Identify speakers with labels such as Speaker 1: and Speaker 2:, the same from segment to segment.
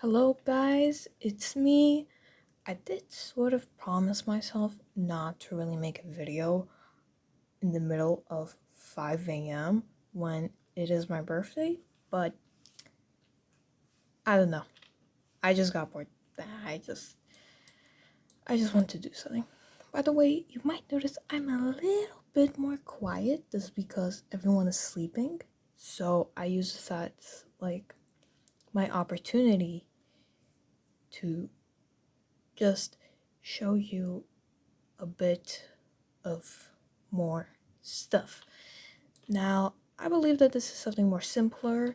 Speaker 1: Hello guys, it's me. I did sort of promise myself not to really make a video in the middle of 5 a.m. when it is my birthday, but I don't know. I just got bored. I just want to do something. By the way, you might notice I'm a little bit more quiet. This is because everyone is sleeping. So I use that like my opportunity to just show you a bit of more stuff. Now, I believe that this is something more simpler,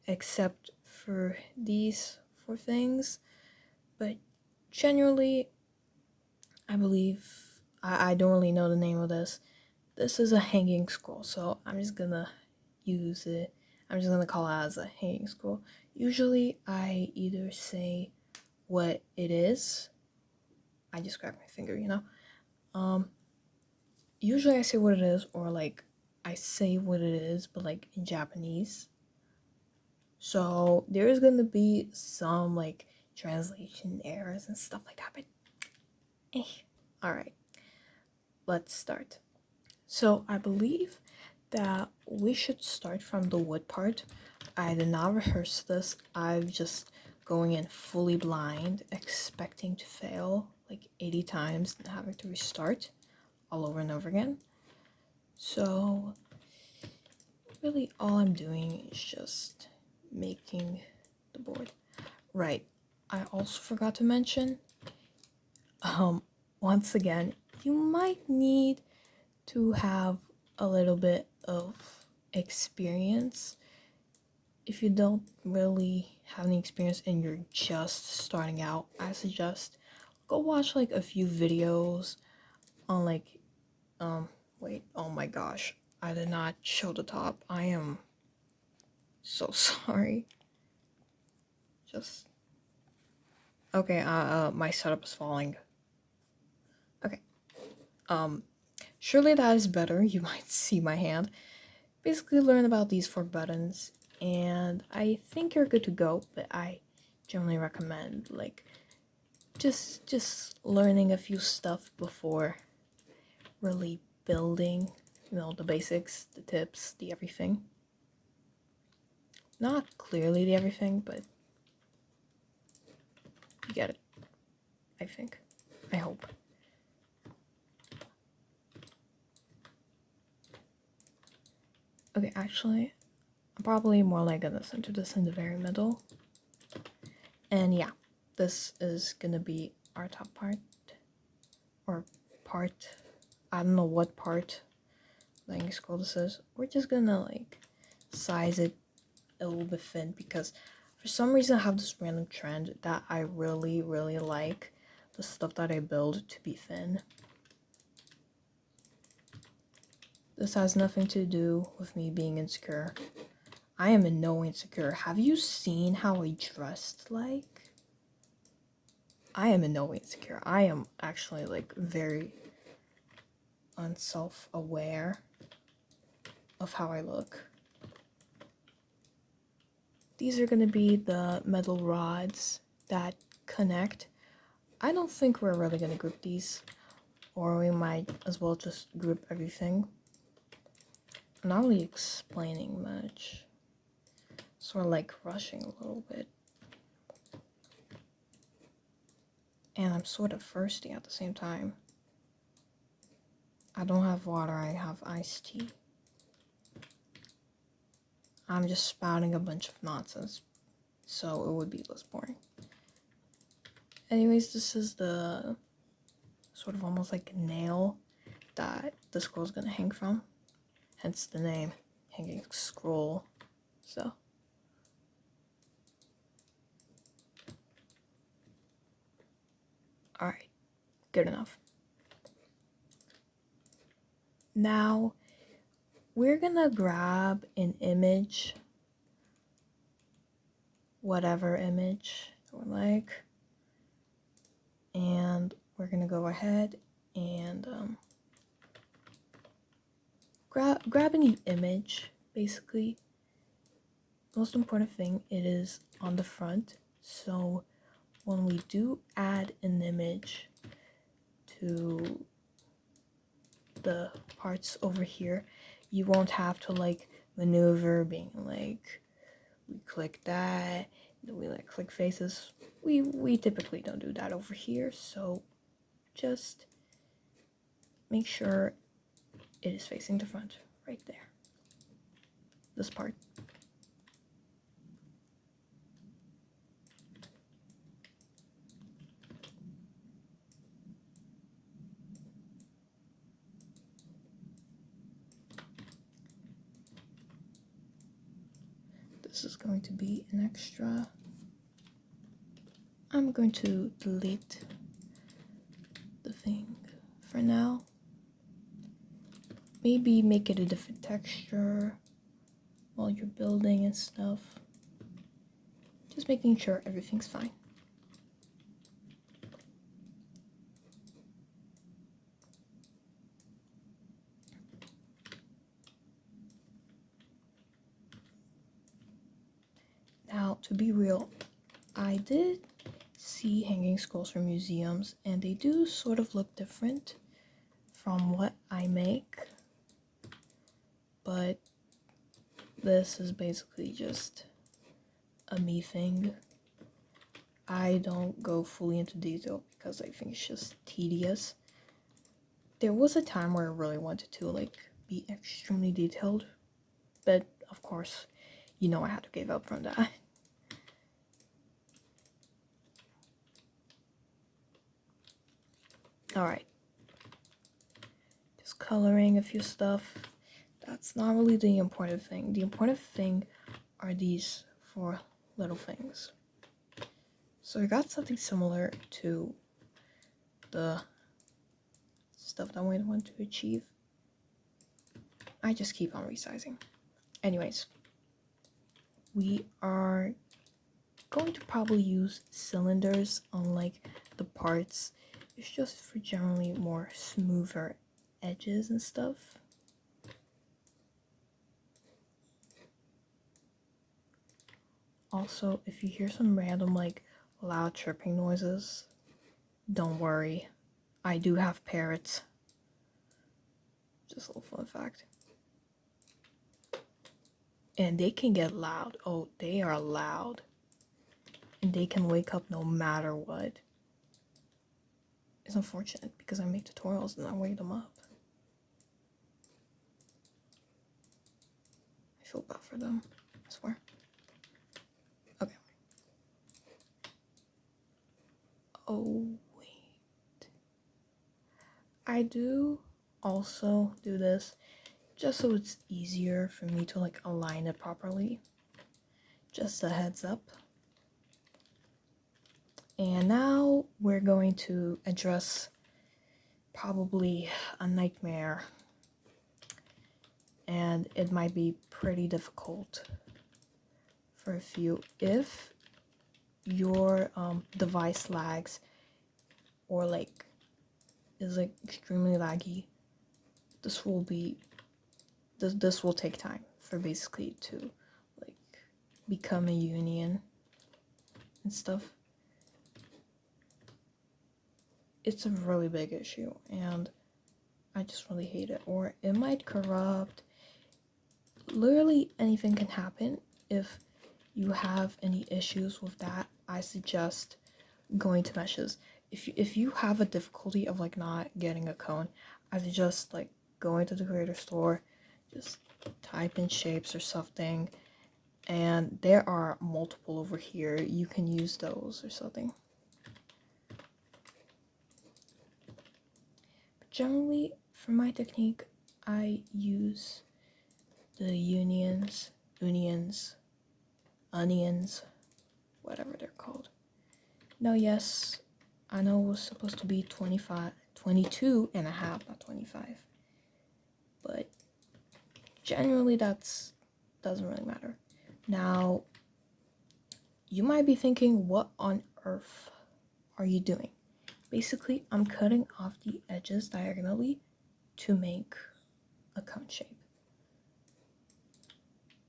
Speaker 1: except for these four things, but generally, I believe I don't really know the name of this. This is a hanging scroll, so I'm just gonna use it. I'm just gonna call it as a hanging scroll. Usually, I either say what it is. I just grabbed my finger, usually I say what it is, or like I say what it is, but like in Japanese. So there is gonna be some like translation errors and stuff like that, but alright, let's start. So I believe that we should start from the wood part. I did not rehearse this. I'm just going in fully blind, expecting to fail like 80 times and having to restart all over and over again. So really all I'm doing is just making the board. Right. I also forgot to mention, once again, you might need to have a little bit of experience. If you don't really have any experience and you're just starting out, I suggest go watch like a few videos on like, wait, oh my gosh, I did not show the top. I am so sorry. Just okay. My setup is falling. Okay. Surely that is better. You might see my hand. Basically, learn about these four buttons, and I think you're good to go. But I generally recommend like just learning a few stuff before really building. The basics, the tips, the everything. Not clearly the everything, but you get it. I think. I hope. Okay, actually, I'm probably more like gonna center this in the very middle. And yeah, this is gonna be our top part. Or part. I don't know what part letting scroll this is. We're just gonna like size it a little bit thin because for some reason I have this random trend that I really like the stuff that I build to be thin. This has nothing to do with me being insecure. I am in no way insecure. Have you seen how I dressed like? I am in no way insecure. I am actually like very unself-aware of how I look. These are gonna be the metal rods that connect. I don't think we're really gonna group these, or we might as well just group everything. I'm not really explaining much. Sort of like rushing a little bit. And I'm sort of thirsty at the same time. I don't have water, I have iced tea. I'm just spouting a bunch of nonsense, so it would be less boring. Anyways, this is the sort of almost like nail that the scroll's gonna hang from. Hence the name, hanging scroll. So. Alright, good enough. Now, we're gonna grab an image, whatever image we like, and we're gonna go ahead and grab any image. Basically, most important thing, it is on the front, So when we do add an image to the parts over here, you won't have to like maneuver being like, we click that, then we like click faces. We typically don't do that over here, so just make sure it is facing the front right there, this part. This is going to be an extra. I'm going to delete the thing for now. Maybe make it a different texture while you're building and stuff. Just making sure everything's fine. Now, to be real, I did see hanging scrolls from museums, and they do sort of look different from what I make, but this is basically just a me thing. I don't go fully into detail because I think it's just tedious. There was a time where I really wanted to like be extremely detailed, but of course, you know, I had to give up from that. Alright, just coloring a few stuff. That's not really the important thing. The important thing are these 4 little things. So I got something similar to the stuff that I want to achieve. I just keep on resizing. Anyways, we are going to probably use cylinders on like the parts. It's just for generally more smoother edges and stuff. Also, if you hear some random like loud chirping noises, don't worry. I do have parrots. Just a little fun fact. And they can get loud. Oh, they are loud. And they can wake up no matter what. It's unfortunate because I make tutorials and I wake them up. I feel bad for them, I swear. Okay. Oh, wait. I do also do this just so it's easier for me to like align it properly. Just a heads up. And now we're going to address probably a nightmare, and it might be pretty difficult for a few. If your device lags or like is like extremely laggy, this will take time for basically to like become a union and stuff. It's a really big issue and I just really hate it. Or it might corrupt. Literally anything can happen. If you have any issues with that, I suggest going to meshes. If you have a difficulty of like not getting a cone, I suggest like going to the creator store, just type in shapes or something, and there are multiple over here. You can use those or something. But generally, for my technique, I use the unions, onions, whatever they're called. Now, yes, I know it was supposed to be 22 and a half, not 25. But generally, doesn't really matter. Now, you might be thinking, what on earth are you doing? Basically, I'm cutting off the edges diagonally to make a cone shape.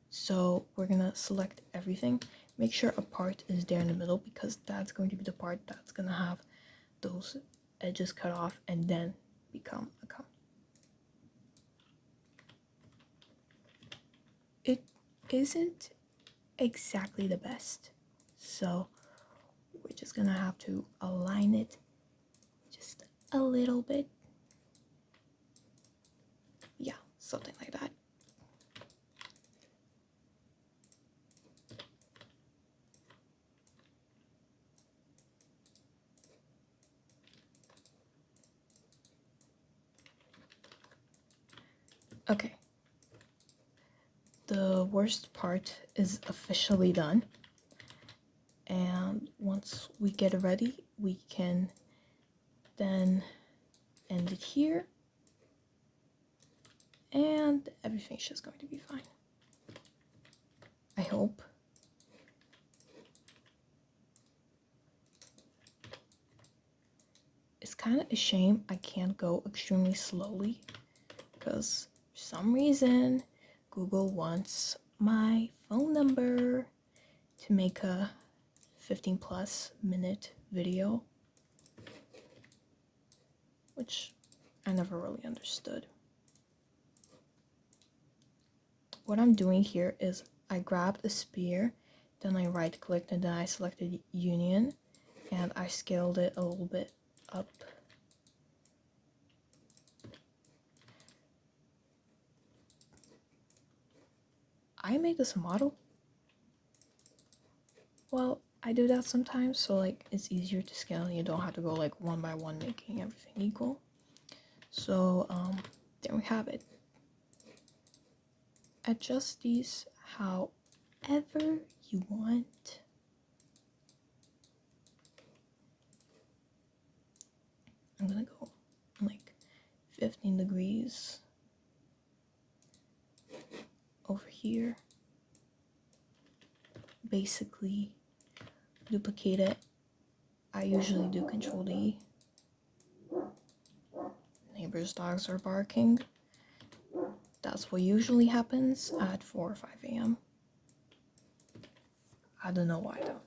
Speaker 1: So we're gonna select everything. make sure a part is there in the middle, because that's going to be the part that's gonna have those edges cut off and then become a cone. It isn't exactly the best, so we're just gonna have to align it just a little bit. Yeah, something like that. Okay. The worst part is officially done. And once we get it ready, we can then end it here. And everything's just going to be fine. I hope. It's kind of a shame I can't go extremely slowly, because for some reason Google wants my phone number to make a 15+ minute video, which I never really understood. What I'm doing here is I grabbed a spear, then I right clicked, and then I selected union, and I scaled it a little bit up. I made this model. Well, I do that sometimes, so like it's easier to scale and you don't have to go like one by one making everything equal. So there we have it. Adjust these however you want. I'm gonna go like 15 degrees over here. Basically duplicate it. I usually do Control D. Neighbors' dogs are barking. That's what usually happens at 4 or 5 a.m. I don't know why though.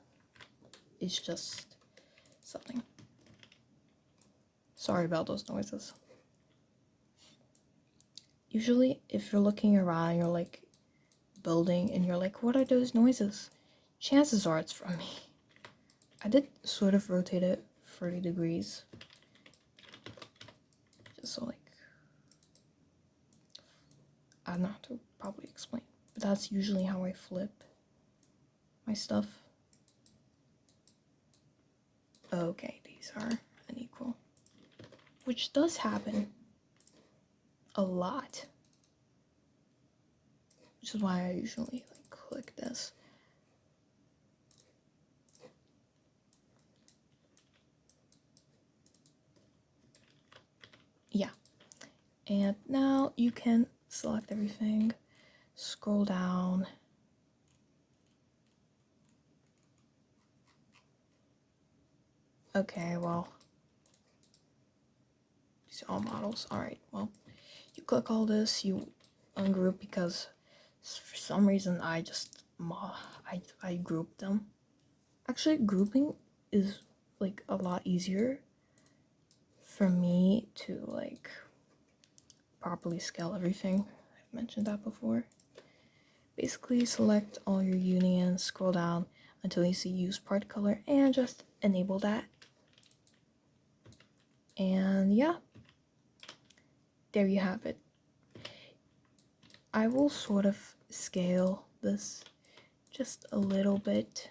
Speaker 1: It's just something. Sorry about those noises. Usually if you're looking around, you're like building and you're like, what are those noises? Chances are it's from me. I did sort of rotate it 30 degrees. Just so like, I don't know how to probably explain. But that's usually how I flip my stuff. Okay, these are unequal. Which does happen a lot. Which is why I usually like click this. Yeah. And now you can select everything, scroll down. Okay, well, these are all models. Alright, well, you click all this, you ungroup, because for some reason I just I grouped them. Actually, grouping is like a lot easier for me to like properly scale everything. I've mentioned that before. Basically select all your unions, scroll down until you see use part color, and just enable that. And yeah, there you have it. I will sort of scale this just a little bit.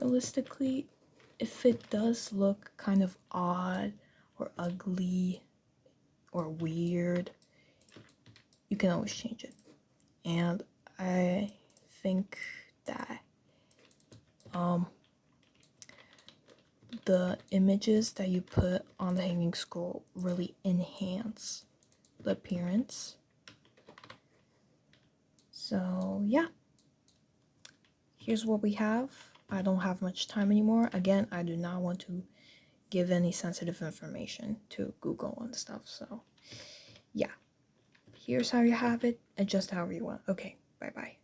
Speaker 1: Realistically, if it does look kind of odd or ugly or weird, you can always change it. And I think that the images that you put on the hanging scroll really enhance the appearance. So yeah, here's what we have. I don't have much time anymore. Again, I do not want to give any sensitive information to Google and stuff. So yeah, Here's how you have it. Adjust however you want. Okay, bye-bye.